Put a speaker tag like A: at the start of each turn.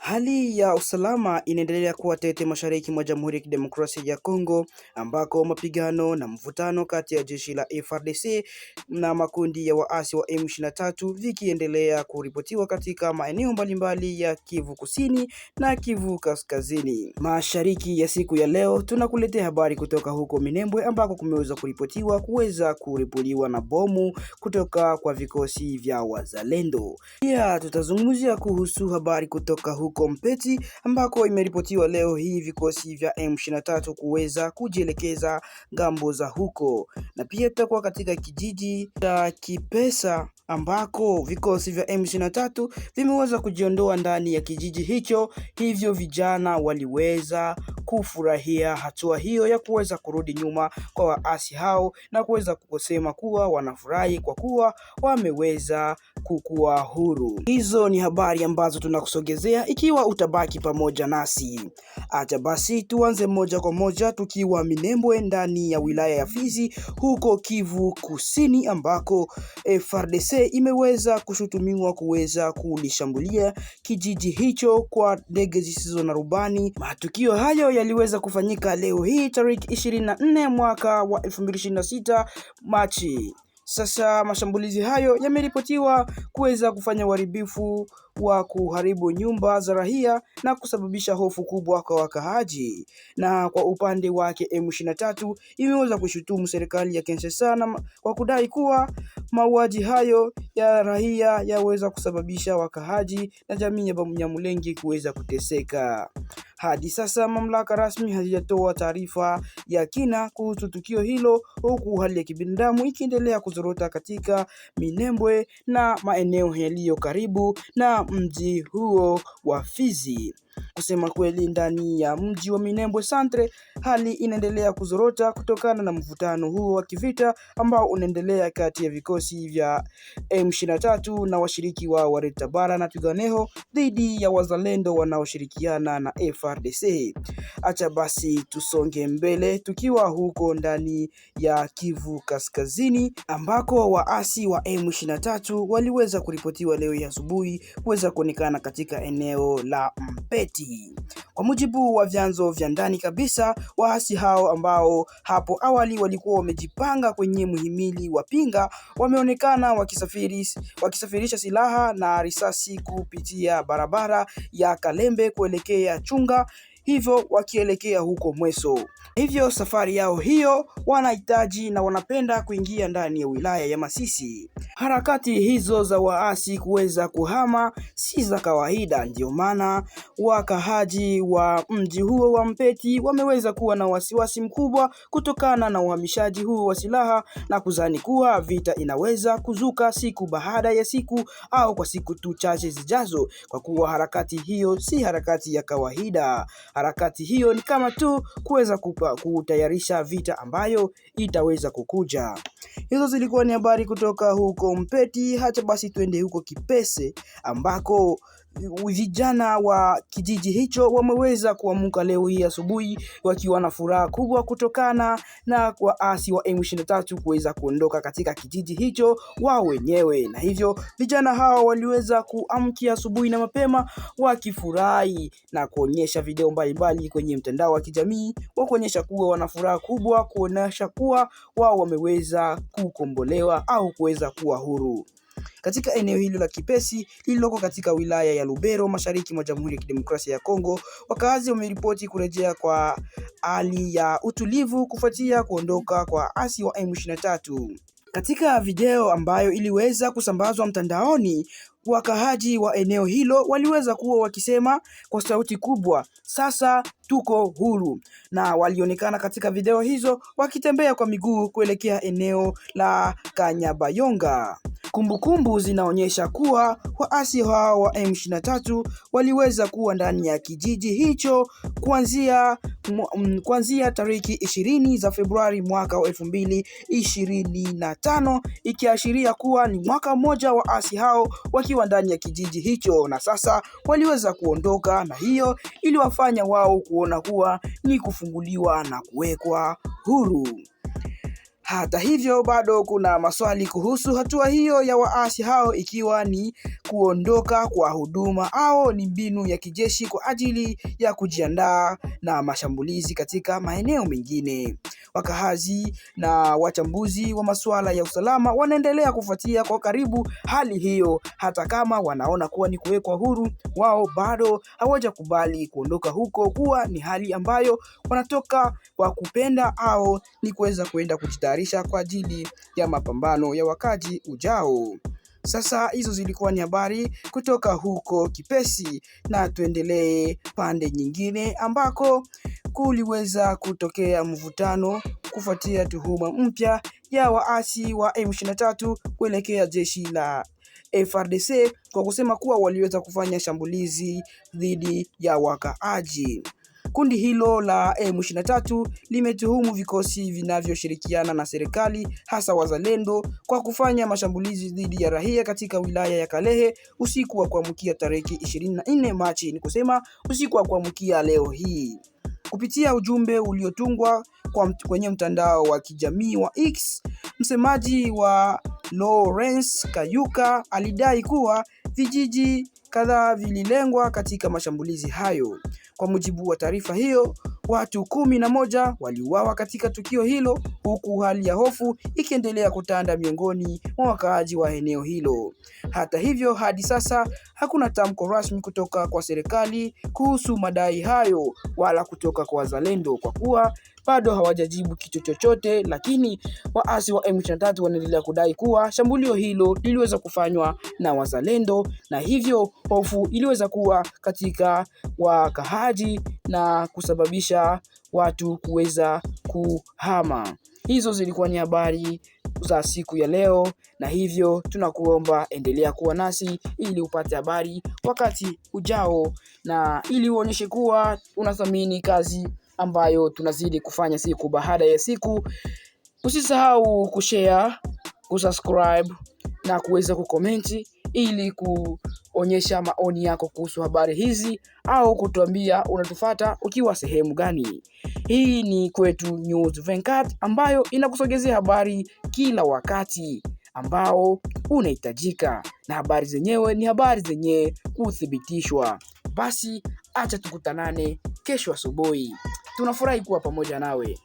A: Hali ya usalama inaendelea kuwa tete mashariki mwa Jamhuri ya Kidemokrasia ya Kongo, ambako mapigano na mvutano kati ya jeshi la FARDC na makundi ya waasi wa M23 vikiendelea kuripotiwa katika maeneo mbalimbali ya Kivu Kusini na Kivu Kaskazini. Mashariki ya siku ya leo tunakuletea habari kutoka huko Minembwe, ambako kumeweza kuripotiwa kuripuliwa na bomu kutoka kwa vikosi vya wazalendo. Pia tutazungumzia kuhusu habari kutoka huko Mpeti, ambako imeripotiwa leo hii vikosi vya M23 kuweza kujielekeza ngambo za huko, na pia tutakuwa katika kijiji cha Kipesa ambako vikosi vya M23 vimeweza kujiondoa ndani ya kijiji hicho. Hivyo vijana waliweza kufurahia hatua hiyo ya kuweza kurudi nyuma kwa waasi hao na kuweza kusema kuwa wanafurahi kwa kuwa wameweza kukuwa huru. Hizo ni habari ambazo tunakusogezea ikiwa utabaki pamoja nasi. Acha basi tuanze moja kwa moja tukiwa Minembwe ndani ya wilaya ya Fizi huko Kivu Kusini, ambako FARDC imeweza kushutumiwa kuweza kulishambulia kijiji hicho kwa ndege zisizo na rubani. Matukio hayo yaliweza kufanyika leo hii tarehe 24 mwaka wa 2026 Machi. Sasa mashambulizi hayo yameripotiwa kuweza kufanya uharibifu wa kuharibu nyumba za raia na kusababisha hofu kubwa kwa wakaaji. Na kwa upande wake M23 imeweza kushutumu serikali ya Kinshasa kwa kudai kuwa mauaji hayo ya raia yaweza kusababisha wakaaji na jamii ya Banyamulenge kuweza kuteseka. Hadi sasa mamlaka rasmi hazijatoa taarifa ya kina kuhusu tukio hilo, huku hali ya kibinadamu ikiendelea kuzorota katika Minembwe na maeneo yaliyo karibu na mji huo wa Fizi. Kusema kweli, ndani ya mji wa Minembwe Centre hali inaendelea kuzorota kutokana na mvutano huo wa kivita ambao unaendelea kati ya vikosi vya M23 na washiriki wa Red Tabara na Twirwaneho dhidi ya wazalendo wanaoshirikiana na FARDC. Acha basi tusonge mbele tukiwa huko ndani ya Kivu Kaskazini, ambako waasi wa M23 waliweza kuripotiwa leo ya asubuhi kuweza kuonekana katika eneo la Mpeti. Kwa mujibu wa vyanzo vya ndani kabisa, waasi hao ambao hapo awali walikuwa wamejipanga kwenye muhimili wa Pinga wameonekana wakisafirisha silaha na risasi kupitia barabara ya Kalembe kuelekea Chunga, hivyo wakielekea huko Mweso. Hivyo safari yao hiyo wanahitaji na wanapenda kuingia ndani ya wilaya ya Masisi. Harakati hizo za waasi kuweza kuhama si za kawaida, ndio maana wakahaji wa mji huo wa Mpeti wameweza kuwa na wasiwasi mkubwa kutokana na uhamishaji huo wa silaha na kuzani kuwa vita inaweza kuzuka siku baada ya siku au kwa siku tu chache zijazo, kwa kuwa harakati hiyo si harakati ya kawaida. Harakati hiyo ni kama tu kuweza kutayarisha vita ambayo itaweza kukuja. Hizo zilikuwa ni habari kutoka huko Mpeti. Hacha basi tuende huko Kipese, ambako vijana wa kijiji hicho wameweza kuamka leo hii asubuhi wakiwa na furaha kubwa kutokana na waasi wa M23 kuweza kuondoka katika kijiji hicho wao wenyewe. Na hivyo vijana hao waliweza kuamkia asubuhi na mapema wakifurahi na kuonyesha video mbalimbali kwenye mtandao wa kijamii wa kuonyesha kuwa wana furaha kubwa, kuonyesha kuwa wao wameweza kukombolewa au kuweza kuwa huru. Katika eneo hilo la Kipesi lililoko katika wilaya ya Lubero mashariki mwa Jamhuri ya Kidemokrasia ya Kongo, wakazi wameripoti kurejea kwa hali ya utulivu kufuatia kuondoka kwa waasi wa M23. Katika video ambayo iliweza kusambazwa mtandaoni, wakahaji wa eneo hilo waliweza kuwa wakisema kwa sauti kubwa, "Sasa tuko huru," na walionekana katika video hizo wakitembea kwa miguu kuelekea eneo la Kanyabayonga. Kumbukumbu zinaonyesha kuwa waasi hao wa M23 waliweza kuwa ndani ya kijiji hicho kuanzia tariki 20 za Februari mwaka wa 2025, ikiashiria kuwa ni mwaka mmoja waasi hao wakiwa ndani ya kijiji hicho, na sasa waliweza kuondoka, na hiyo iliwafanya wao kuona kuwa ni kufunguliwa na kuwekwa huru. Hata hivyo, bado kuna maswali kuhusu hatua hiyo ya waasi hao, ikiwa ni kuondoka kwa huduma au ni mbinu ya kijeshi kwa ajili ya kujiandaa na mashambulizi katika maeneo mengine. Wakazi na wachambuzi wa masuala ya usalama wanaendelea kufuatia kwa karibu hali hiyo, hata kama wanaona kuwa ni kuwekwa huru, wao bado hawajakubali kuondoka huko kuwa ni hali ambayo wanatoka kwa kupenda au ni kuweza kwenda kujitayarisha kwa ajili ya mapambano ya wakati ujao. Sasa hizo zilikuwa ni habari kutoka huko Kipesi, na tuendelee pande nyingine ambako kuliweza kutokea mvutano kufuatia tuhuma mpya ya waasi wa M23 kuelekea jeshi la FARDC kwa kusema kuwa waliweza kufanya shambulizi dhidi ya wakaaji. Kundi hilo la M23 limetuhumu vikosi vinavyoshirikiana na serikali, hasa wazalendo, kwa kufanya mashambulizi dhidi ya raia katika wilaya ya Kalehe usiku wa kuamkia tarehe 24 Machi, ni kusema usiku wa kuamkia leo hii. Kupitia ujumbe uliotungwa kwenye mtandao wa kijamii wa X, msemaji wa Lawrence Kayuka alidai kuwa vijiji kadhaa vililengwa katika mashambulizi hayo. Kwa mujibu wa taarifa hiyo, watu 11 waliuawa katika tukio hilo, huku hali ya hofu ikiendelea kutanda miongoni mwa wakaaji wa eneo hilo. Hata hivyo, hadi sasa hakuna tamko rasmi kutoka kwa serikali kuhusu madai hayo wala kutoka kwa wazalendo, kwa kuwa bado hawajajibu kitu chochote, lakini waasi wa M23 wanaendelea kudai kuwa shambulio hilo liliweza kufanywa na wazalendo, na hivyo hofu iliweza kuwa katika wakaaji na kusababisha watu kuweza kuhama. Hizo zilikuwa ni habari za siku ya leo, na hivyo tunakuomba endelea kuwa nasi ili upate habari wakati ujao, na ili uonyeshe kuwa unathamini kazi ambayo tunazidi kufanya siku baada ya siku. Usisahau kushare, kusubscribe na kuweza kukomenti ili kuonyesha maoni yako kuhusu habari hizi, au kutuambia unatufuata ukiwa sehemu gani. Hii ni Kwetu News 24 ambayo inakusogezea habari kila wakati ambao unahitajika, na habari zenyewe ni habari zenye kuthibitishwa. Basi acha tukutanane kesho asubuhi. Tunafurahi kuwa pamoja nawe.